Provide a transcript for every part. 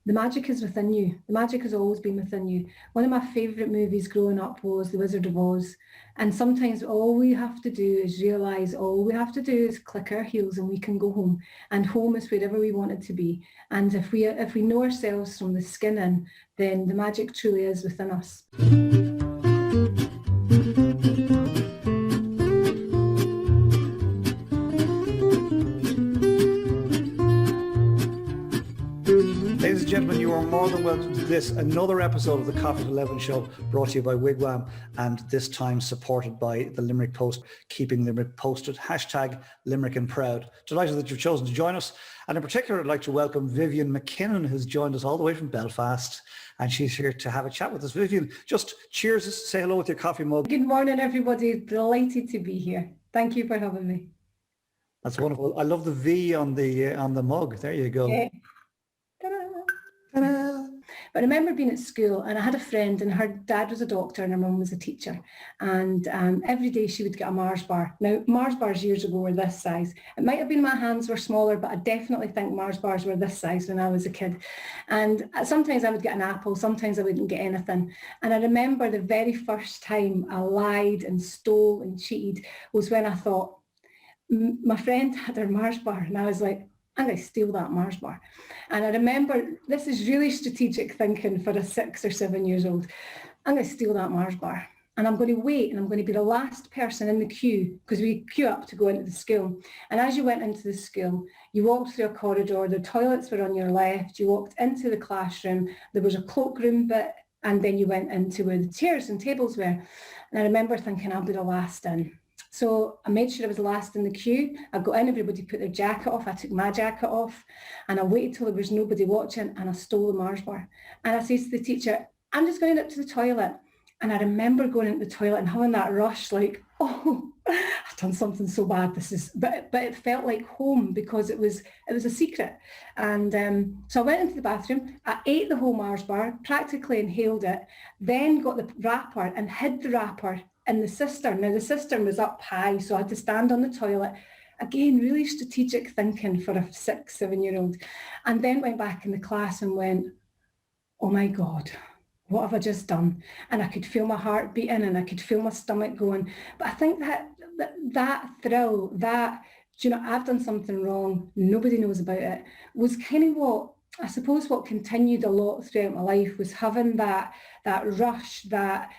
the magic is within you. The magic has always been within you. One of my favourite movies growing up was The Wizard of Oz. And sometimes all we have to do is realise all we have to do is click our heels and we can go home. And home is wherever we want it to be. And if we know ourselves from the skin in, then the magic truly is within us. Ladies and gentlemen, you are more than welcome to this, another episode of the Coffee at 11 show, brought to you by Wigwam, and this time supported by the Limerick Post, keeping Limerick posted, hashtag Limerick and Proud. Delighted that you've chosen to join us. And in particular, I'd like to welcome Vivian McKinnon, who's joined us all the way from Belfast. And she's here to have a chat with us. Vivian, just cheers, say hello with your coffee mug. Good morning, everybody. Delighted to be here. Thank you for having me. That's wonderful. I love the V on the mug. There you go. Yeah. But I remember being at school and I had a friend and her dad was a doctor and her mum was a teacher, and every day she would get a Mars bar. Now, Mars bars years ago were this size. It might have been my hands were smaller, but I definitely think Mars bars were this size when I was a kid. And sometimes I would get an apple, sometimes I wouldn't get anything. And I remember the very first time I lied and stole and cheated was when I thought, my friend had her Mars bar and I was like, I'm going to steal that Mars bar. And I remember, this is really strategic thinking for a 6 or 7 years old. I'm going to steal that Mars bar. And I'm going to wait and I'm going to be the last person in the queue, because we queue up to go into the school. And as you went into the school, you walked through a corridor, the toilets were on your left, you walked into the classroom, there was a cloakroom bit, and then you went into where the chairs and tables were. And I remember thinking, I'll be the last in. So I made sure I was last in the queue. I got in, everybody put their jacket off. I took my jacket off and I waited till there was nobody watching and I stole the Mars bar. And I said to the teacher, I'm just going up to the toilet. And I remember going into the toilet and having that rush like, oh, I've done something so bad. But it felt like home because it was a secret. And so I went into the bathroom. I ate the whole Mars bar, practically inhaled it, then got the wrapper and hid the wrapper in the cistern. Now the cistern was up high, so I had to stand on the toilet. Again, really strategic thinking for a 6, 7-year-old. And then went back in the class and went, oh my God, what have I just done? And I could feel my heart beating and I could feel my stomach going. But I think that thrill, that, I've done something wrong, nobody knows about it, was kind of what continued a lot throughout my life, was having that rush, that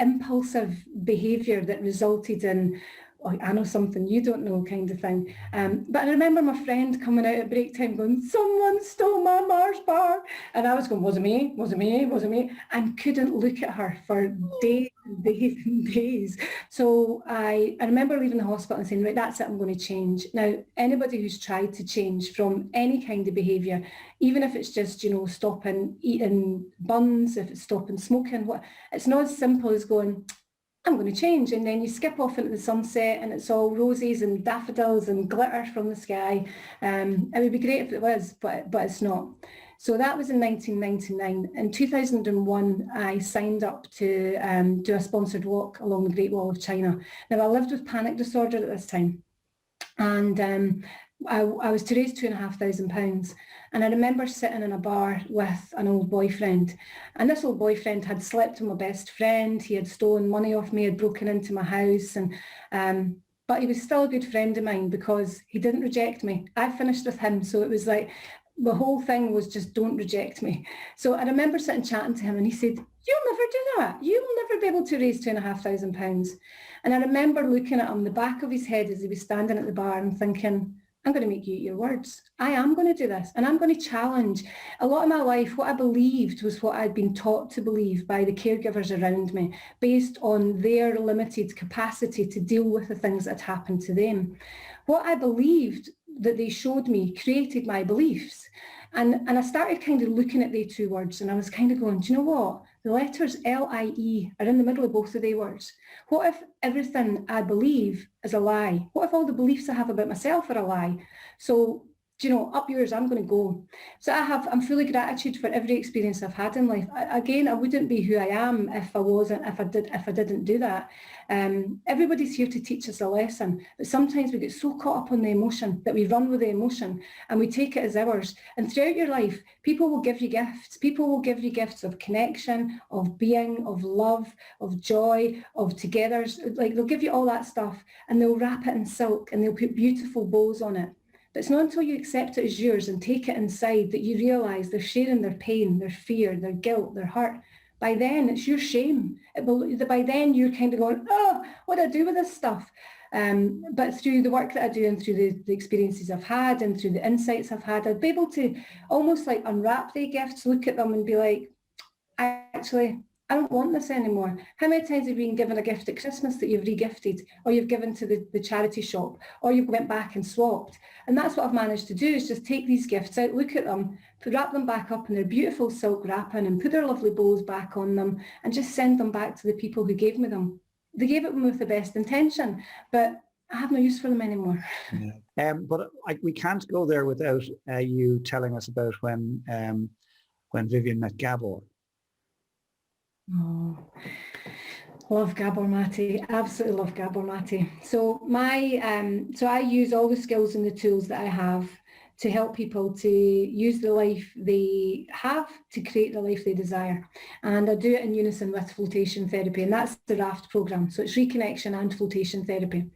impulsive behaviour that resulted in, oh, I know something you don't know kind of thing. But I remember my friend coming out at break time going, someone stole my Mars bar. And I was going, was it me? Was it me? Was it me? And couldn't look at her for days and days and days. So I remember leaving the hospital and saying, right, that's it, I'm going to change. Now, anybody who's tried to change from any kind of behaviour, even if it's just, stopping eating buns, if it's stopping smoking, it's not as simple as going, I'm going to change. And then you skip off into the sunset and it's all roses and daffodils and glitter from the sky. It would be great if it was, but it's not. So that was in 1999. In 2001, I signed up to do a sponsored walk along the Great Wall of China. Now, I lived with panic disorder at this time. And I was to raise £2,500. And I remember sitting in a bar with an old boyfriend. And this old boyfriend had slept with my best friend. He had stolen money off me, had broken into my house. But he was still a good friend of mine because he didn't reject me. I finished with him. So it was like, the whole thing was just, don't reject me. So I remember sitting chatting to him and he said, you'll never do that. You will never be able to raise £2,500. And I remember looking at him, the back of his head as he was standing at the bar and thinking, I'm going to make you eat your words. I am going to do this and I'm going to challenge. A lot of my life, what I believed was what I'd been taught to believe by the caregivers around me, based on their limited capacity to deal with the things that had happened to them. What I believed that they showed me created my beliefs. And I started kind of looking at the two words and I was kind of going, do you know what? The letters L-I-E are in the middle of both of the words. What if everything I believe is a lie? What if all the beliefs I have about myself are a lie? So do you know, up yours, I'm going to go. So I'm full of gratitude for every experience I've had in life. Again, I wouldn't be who I am if I didn't do that. Everybody's here to teach us a lesson, but sometimes we get so caught up on the emotion that we run with the emotion and we take it as ours. And throughout your life, people will give you gifts. People will give you gifts of connection, of being, of love, of joy, of togethers. Like, they'll give you all that stuff and they'll wrap it in silk and they'll put beautiful bows on it. But it's not until you accept it as yours and take it inside that you realise they're sharing their pain, their fear, their guilt, their hurt. By then, it's your shame. By then, you're kind of going, oh, what do I do with this stuff? But through the work that I do and through the experiences I've had and through the insights I've had, I'd be able to almost like unwrap the gifts, look at them and be like, actually, I don't want this anymore. How many times have you been given a gift at Christmas that you've re-gifted, or you've given to the charity shop, or you've went back and swapped? And that's what I've managed to do, is just take these gifts out, look at them, wrap them back up in their beautiful silk wrapping and put their lovely bows back on them and just send them back to the people who gave me them. They gave it me with the best intention, but I have no use for them anymore. Yeah. But we can't go there without you telling us about when Vivian met Gabor. Oh, love Gabor Mate. Absolutely love Gabor Mate. So I use all the skills and the tools that I have to help people to use the life they have to create the life they desire. And I do it in unison with flotation therapy, and that's the RAFT program. So it's reconnection and flotation therapy.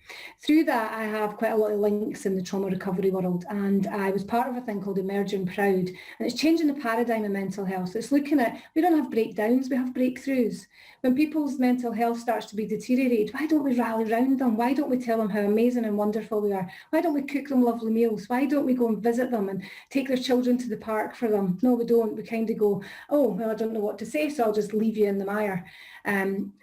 Through that, I have quite a lot of links in the trauma recovery world, and I was part of a thing called Emerging Proud, and it's changing the paradigm of mental health. It's looking at, we don't have breakdowns, we have breakthroughs. When people's mental health starts to be deteriorated, why don't we rally around them? Why don't we tell them how amazing and wonderful they are? Why don't we cook them lovely meals? Why don't we go and visit them and take their children to the park for them? No, we don't. We kind of go, oh, well, I don't know what to say, so I'll just leave you in the mire.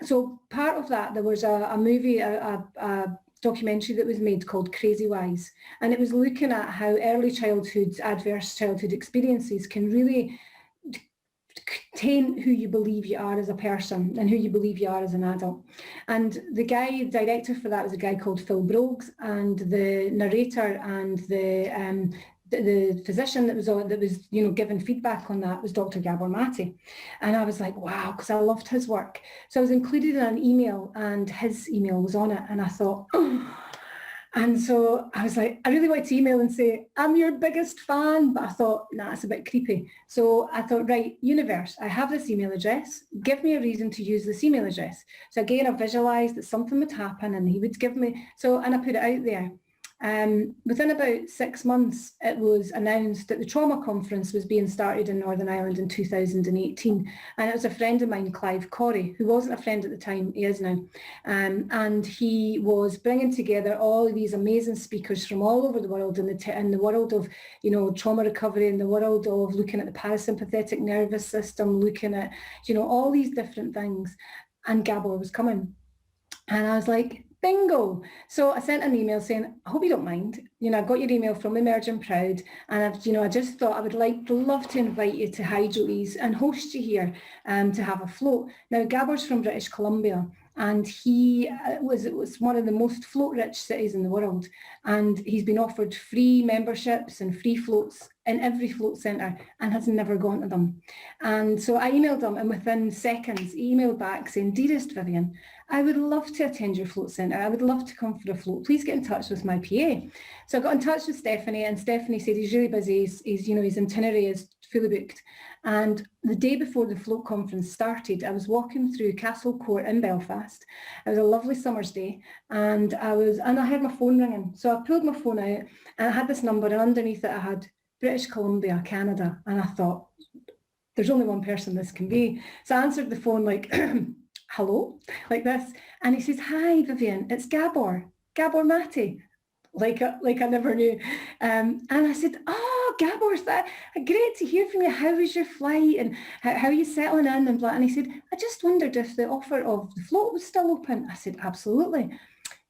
So part of that, there was a movie, a documentary that was made called Crazy Wise, and it was looking at how early childhood, adverse childhood experiences can really taint who you believe you are as a person and who you believe you are as an adult. And the director for that was a guy called Phil Brogues, and the narrator and the physician that was giving feedback on that was Dr. Gabor Mate. And I was like, wow, because I loved his work. So I was included in an email and his email was on it, and I thought, oh. And so I was like, I really wanted to email and say, I'm your biggest fan, but I thought, nah, it's a bit creepy. So I thought, right, universe, I have this email address. Give me a reason to use this email address. So again, I visualized that something would happen and he would give me, and I put it out there. Within about 6 months, it was announced that the trauma conference was being started in Northern Ireland in 2018. And it was a friend of mine, Clive Corey, who wasn't a friend at the time, he is now. And he was bringing together all of these amazing speakers from all over the world in the world of, trauma recovery, in the world of looking at the parasympathetic nervous system, looking at, all these different things. And Gabor was coming. And I was like, bingo. So I sent an email saying, I hope you don't mind. I got your email from Emerging Proud, and I just thought I would love to invite you to Hydro-Ease and host you here to have a float. Now, Gabor's from British Columbia, and he was one of the most float-rich cities in the world. And he's been offered free memberships and free floats in every float centre and has never gone to them. And so I emailed him, and within seconds, he emailed back saying, dearest Vivian, I would love to attend your float centre. I would love to come for a float. Please get in touch with my PA. So I got in touch with Stephanie, and Stephanie said he's really busy. His itinerary is fully booked. And the day before the float conference started, I was walking through Castle Court in Belfast. It was a lovely summer's day, and I heard my phone ringing. So I pulled my phone out, and I had this number, and underneath it I had British Columbia, Canada. And I thought, there's only one person this can be. So I answered the phone like, hello, like this. And he says, hi, Vivian, it's Gabor Mate. Like I never knew. And I said, oh, Gabor's that great to hear from you. How was your flight and how are you settling in and blah. And he said, I just wondered if the offer of the float was still open. I said, absolutely.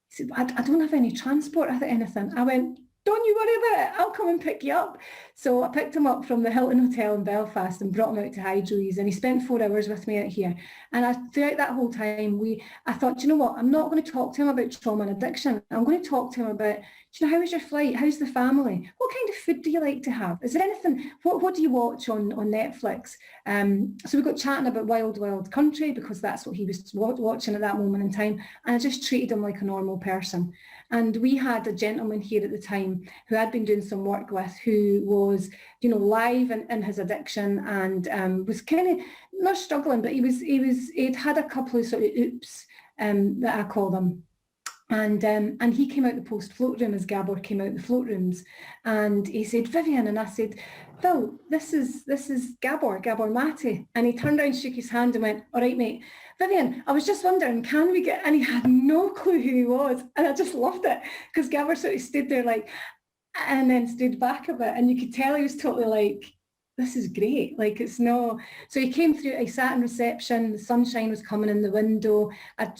He said, I don't have any transport or anything. I went, don't you worry about it, I'll come and pick you up. So I picked him up from the Hilton Hotel in Belfast and brought him out to Hydro's, and he spent 4 hours with me out here. And throughout that whole time, I thought, you know what, I'm not going to talk to him about trauma and addiction. I'm going to talk to him about, you know, how was your flight? How's the family? What kind of food do you like to have? Is there anything, what do you watch on Netflix? So we got chatting about Wild Wild Country, because that's what he was watching at that moment in time. And I just treated him like a normal person. And we had a gentleman here at the time who I'd been doing some work with, who was, you know, live in his addiction, and was kind of not struggling, but he'd had a couple of sort of oops, that I call them. And he came out the post float room as Gabor came out the float rooms, and he said, Vivian, and I said, Phil, this is Gabor Mate. And he turned around, shook his hand and went, all right, mate. Vivian, I was just wondering, can we get, and he had no clue who he was. And I just loved it, because Gabor sort of stood there like, and then stood back a bit, and you could tell he was totally like, this is great. Like, it's no, so he came through, I sat in reception, the sunshine was coming in the window.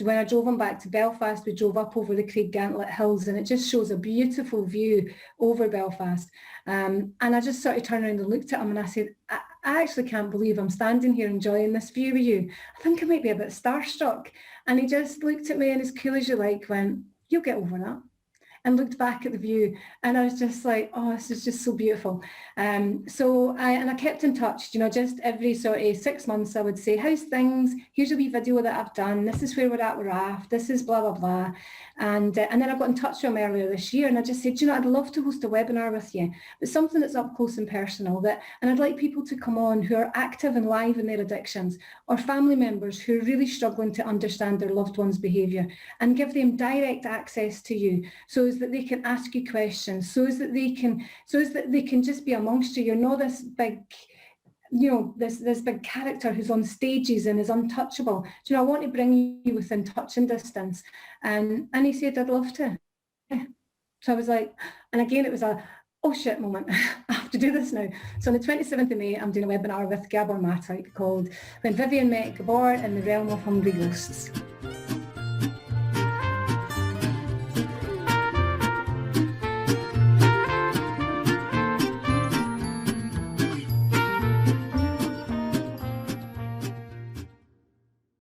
When I drove him back to Belfast, we drove up over the Craiggantlet Hills, and it just shows a beautiful view over Belfast. And I just sort of turned around and looked at him, and I said, I actually can't believe I'm standing here enjoying this view with you. I think I might be a bit starstruck. And he just looked at me, and as cool as you like went, you'll get over that. And looked back at the view, and I was just like, oh, this is just so beautiful. So I kept in touch, you know, just every sort of 6 months I would say, how's things? Here's a wee video that I've done. This is where we're at with RAF. This is blah, blah, blah. And then I got in touch with him earlier this year, and I just said, you know, I'd love to host a webinar with you, but something that's up close and personal, and I'd like people to come on who are active and live in their addictions, or family members who are really struggling to understand their loved one's behaviour, and give them direct access to you, so as that they can ask you questions, so as that they can just be amongst you. You're not this big, you know, this big character who's on stages and is untouchable. Do you know, I want to bring you within touch and distance. And he said, I'd love to. So I was like, and again, it was a, oh shit moment, I have to do this now. So on the 27th of May, I'm doing a webinar with Gabor Mate called When Vivian Met Gabor in the Realm of Hungry Ghosts.